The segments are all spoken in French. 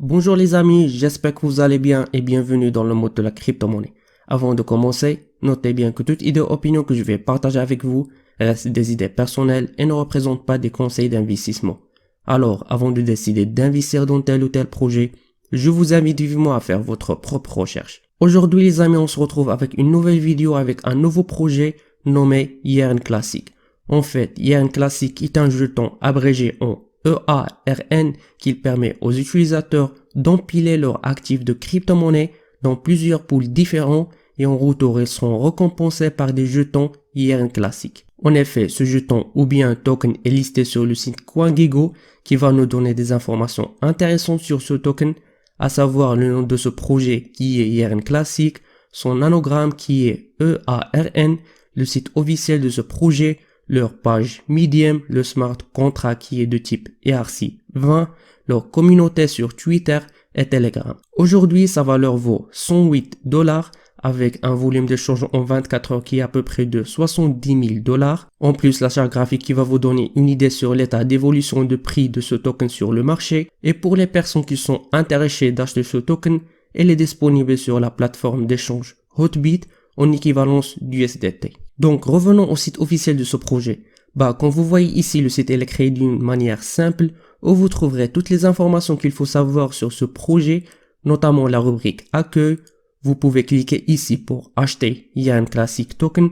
Bonjour les amis, j'espère que vous allez bien et bienvenue dans le monde de la crypto-monnaie. Avant de commencer, notez bien que toute idée ou opinion que je vais partager avec vous reste des idées personnelles et ne représente pas des conseils d'investissement. Alors, avant de décider d'investir dans tel ou tel projet, je vous invite vivement à faire votre propre recherche. Aujourd'hui les amis, on se retrouve avec une nouvelle vidéo avec un nouveau projet nommé Yearn Classic. En fait, Yearn Classic est un jeton abrégé en EARN qui permet aux utilisateurs d'empiler leurs actifs de crypto-monnaie dans plusieurs pools différents et en retour ils seront récompensés par des jetons Yearn Classic. En effet, ce jeton ou bien un token est listé sur le site CoinGecko qui va nous donner des informations intéressantes sur ce token, à savoir le nom de ce projet qui est Yearn Classic, son anagramme qui est EARN, le site officiel de ce projet, leur page Medium, le smart contract qui est de type ERC20, leur communauté sur Twitter et Telegram. Aujourd'hui, sa valeur vaut $108 avec un volume d'échange en 24 heures qui est à peu près de $70 000. En plus, la charte graphique qui va vous donner une idée sur l'état d'évolution de prix de ce token sur le marché. Et pour les personnes qui sont intéressées d'acheter ce token, elle est disponible sur la plateforme d'échange Hotbit en équivalence d'USDT. Donc revenons au site officiel de ce projet. Comme vous voyez ici, le site est créé d'une manière simple où vous trouverez toutes les informations qu'il faut savoir sur ce projet, notamment la rubrique accueil. Vous pouvez cliquer ici pour acheter Yearn Classic Token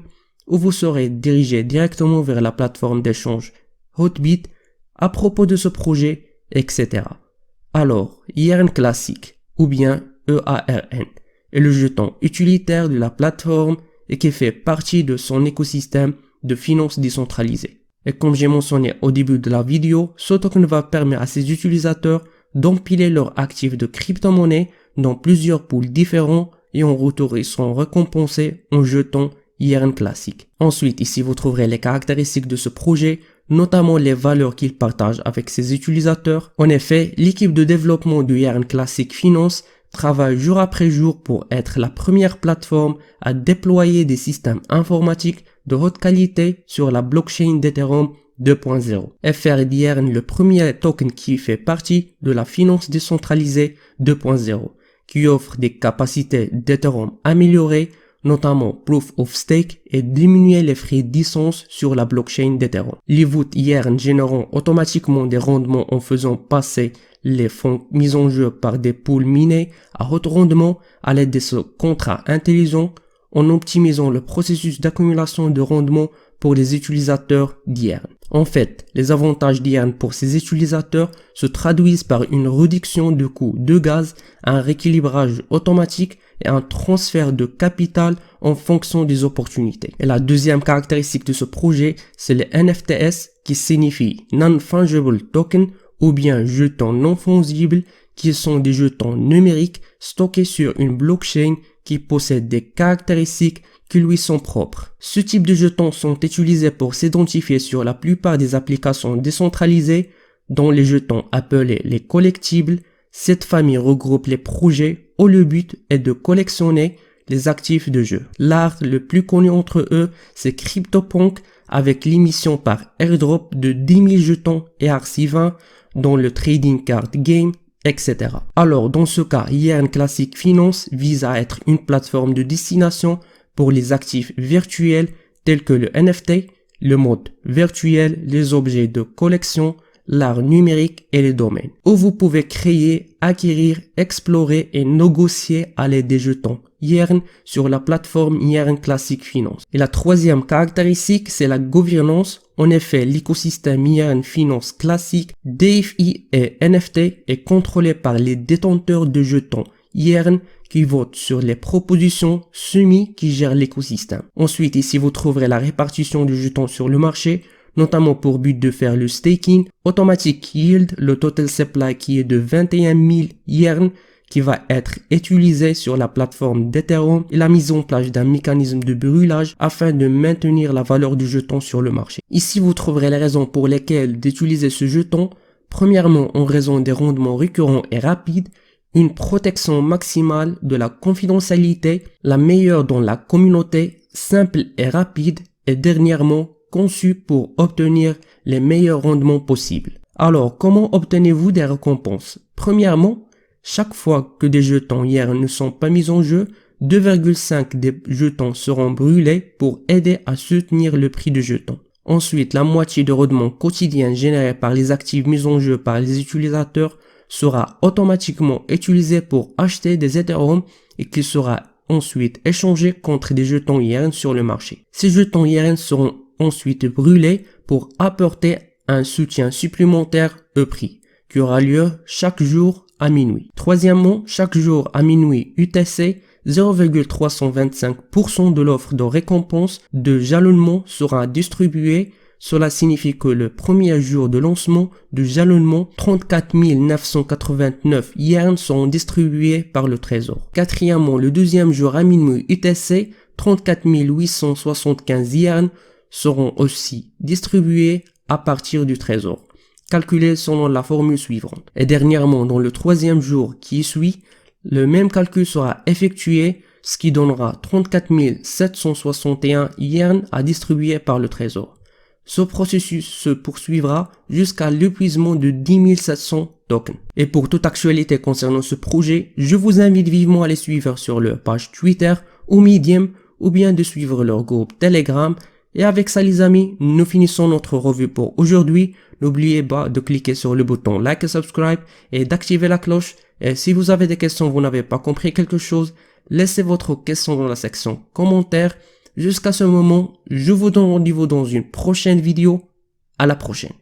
où vous serez dirigé directement vers la plateforme d'échange Hotbit à propos de ce projet, etc. Alors, Yearn Classic ou bien EARN est le jeton utilitaire de la plateforme et qui fait partie de son écosystème de finances décentralisées. Et comme j'ai mentionné au début de la vidéo, ce token va permettre à ses utilisateurs d'empiler leurs actifs de crypto-monnaie dans plusieurs pools différents et en retour ils seront récompensés en jetons Yearn Classic. Ensuite, ici vous trouverez les caractéristiques de ce projet, notamment les valeurs qu'il partage avec ses utilisateurs. En effet, l'équipe de développement de Yearn Classic Finance travaille jour après jour pour être la première plateforme à déployer des systèmes informatiques de haute qualité sur la blockchain d'Ethereum 2.0 et faire d'Yearn le premier token qui fait partie de la finance décentralisée 2.0 qui offre des capacités d'Ethereum améliorées, notamment Proof of Stake et diminuer les frais de licence sur la blockchain d'Ethereum. Les votes Yearn généreront automatiquement des rendements en faisant passer les fonds mis en jeu par des pools minés à haut rendement à l'aide de ce contrat intelligent en optimisant le processus d'accumulation de rendement pour les utilisateurs d'Yearn. En fait, les avantages d'Yearn pour ces utilisateurs se traduisent par une réduction de coûts de gaz, un rééquilibrage automatique et un transfert de capital en fonction des opportunités. Et la deuxième caractéristique de ce projet, c'est les NFTs qui signifie Non-Fungible Token ou bien jetons non fongibles qui sont des jetons numériques stockés sur une blockchain qui possède des caractéristiques qui lui sont propres. Ce type de jetons sont utilisés pour s'identifier sur la plupart des applications décentralisées, dont les jetons appelés les collectibles. Cette famille regroupe les projets où le but est de collectionner les actifs de jeu. L'art le plus connu entre eux, c'est CryptoPunk avec l'émission par airdrop de 10 000 jetons ERC20 dans le Trading Card Game, etc. Alors dans ce cas, Yearn Classic Finance vise à être une plateforme de destination pour les actifs virtuels tels que le NFT, le mode virtuel, les objets de collection, l'art numérique et les domaines, où vous pouvez créer, acquérir, explorer et négocier à l'aide des jetons Yearn sur la plateforme Yearn Classic Finance. Et la troisième caractéristique, c'est la gouvernance. En effet, l'écosystème Yearn Finance classique, DeFi et NFT est contrôlé par les détenteurs de jetons Yearn qui votent sur les propositions soumises qui gèrent l'écosystème. Ensuite, ici vous trouverez la répartition du jeton sur le marché, notamment pour but de faire le staking, Automatic Yield, le total supply qui est de 21 000 Yearn qui va être utilisé sur la plateforme d'Ethereum et la mise en place d'un mécanisme de brûlage afin de maintenir la valeur du jeton sur le marché. Ici, vous trouverez les raisons pour lesquelles d'utiliser ce jeton. Premièrement, en raison des rendements récurrents et rapides, une protection maximale de la confidentialité, la meilleure dans la communauté, simple et rapide, et dernièrement conçu pour obtenir les meilleurs rendements possibles. Alors, comment obtenez-vous des récompenses? Premièrement, Chaque fois que des jetons YERN ne sont pas mis en jeu, 2,5 des jetons seront brûlés pour aider à soutenir le prix du jeton. Ensuite, la moitié de rendement quotidien généré par les actifs mis en jeu par les utilisateurs sera automatiquement utilisé pour acheter des Ethereum et qui sera ensuite échangé contre des jetons YERN sur le marché. Ces jetons YERN seront ensuite brûlés pour apporter un soutien supplémentaire au prix qui aura lieu chaque jour à minuit. Troisièmement, chaque jour à minuit UTC, 0,325% de l'offre de récompense de jalonnement sera distribuée. Cela signifie que le premier jour de lancement du jalonnement, 34 989 YERN seront distribués par le trésor. Quatrièmement, le deuxième jour à minuit UTC, 34 875 YERN seront aussi distribués à partir du trésor, calculé selon la formule suivante. Et dernièrement, dans le troisième jour qui suit, le même calcul sera effectué, ce qui donnera 34 761 YERN à distribuer par le trésor. Ce processus se poursuivra jusqu'à l'épuisement de 10 700 tokens. Et pour toute actualité concernant ce projet, je vous invite vivement à les suivre sur leur page Twitter ou Medium ou bien de suivre leur groupe Telegram. Et avec ça les amis, nous finissons notre revue pour aujourd'hui. N'oubliez pas de cliquer sur le bouton like et subscribe et d'activer la cloche. Et si vous avez des questions, vous n'avez pas compris quelque chose, laissez votre question dans la section commentaires. Jusqu'à ce moment, je vous donne rendez-vous dans une prochaine vidéo. À la prochaine.